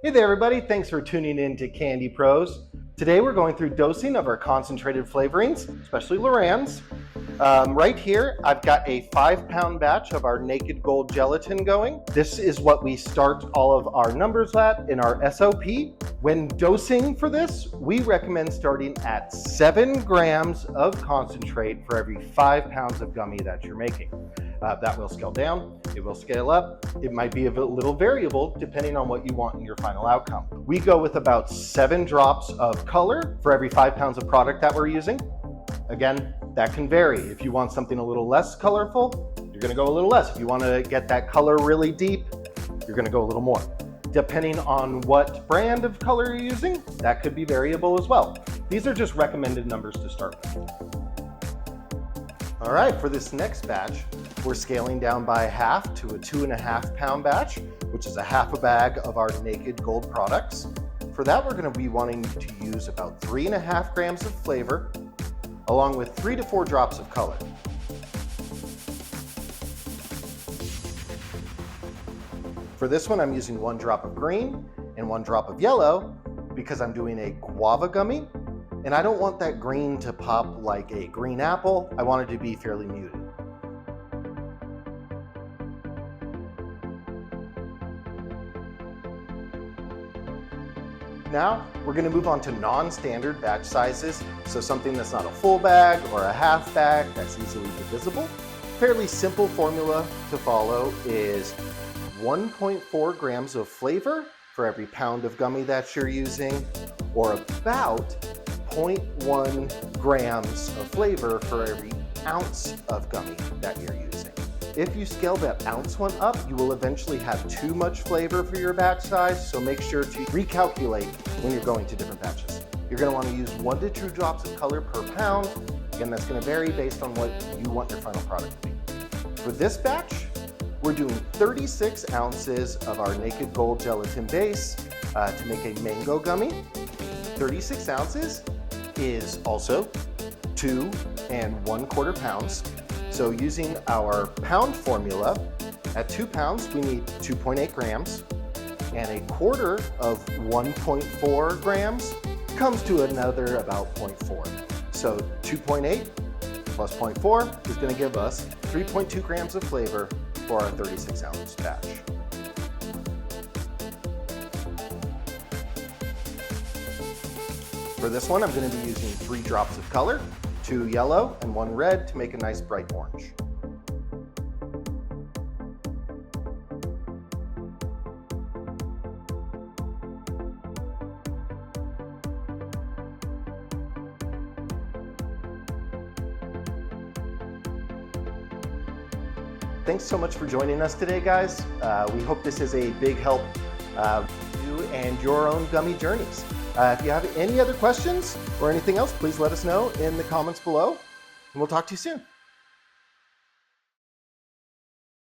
Hey there everybody, thanks for tuning in to Candy Pros. Today we're going through dosing of our concentrated flavorings, especially Loran's. Right here, I've got a 5-pound batch of our Naked Gold gelatin going. This is what we start all of our numbers at in our SOP. When dosing for this, we recommend starting at 7 grams of concentrate for every 5 pounds of gummy that you're making. That will scale down, it will scale up. It might be a little variable depending on what you want in your final outcome. We go with about 7 drops of color for every 5 pounds of product that we're using. Again, that can vary. If you want something a little less colorful, you're gonna go a little less. If you wanna get that color really deep, you're gonna go a little more. Depending on what brand of color you're using, that could be variable as well. These are just recommended numbers to start with. All right, for this next batch, we're scaling down by half to a 2.5 pound batch, which is a half a bag of our Naked Gold products. For that, we're gonna be wanting to use about 3.5 grams of flavor, along with 3 to 4 drops of color. For this one, I'm using 1 drop of green and 1 drop of yellow because I'm doing a guava gummy, and I don't want that green to pop like a green apple. I want it to be fairly muted. Now, we're gonna move on to non-standard batch sizes, so something that's not a full bag or a half bag that's easily divisible. Fairly simple formula to follow is 1.4 grams of flavor for every pound of gummy that you're using, or about 0.1 grams of flavor for every ounce of gummy that you're using. If you scale that ounce one up, you will eventually have too much flavor for your batch size, so make sure to recalculate when you're going to different batches. You're gonna wanna use 1 to 2 drops of color per pound. Again, that's gonna vary based on what you want your final product to be. For this batch, we're doing 36 ounces of our Naked Gold gelatin base to make a mango gummy. 36 ounces is also 2 1/4 pounds. So using our pound formula, at 2 pounds, we need 2.8 grams, and a quarter of 1.4 grams comes to another about 0.4. So 2.8 plus 0.4 is gonna give us 3.2 grams of flavor for our 36 ounce batch. For this one, I'm gonna be using 3 drops of color, 2 yellow and 1 red to make a nice bright orange. Thanks so much for joining us today, guys. We hope this is a big help for you and your own gummy journeys. If you have any other questions or anything else, please let us know in the comments below, and we'll talk to you soon.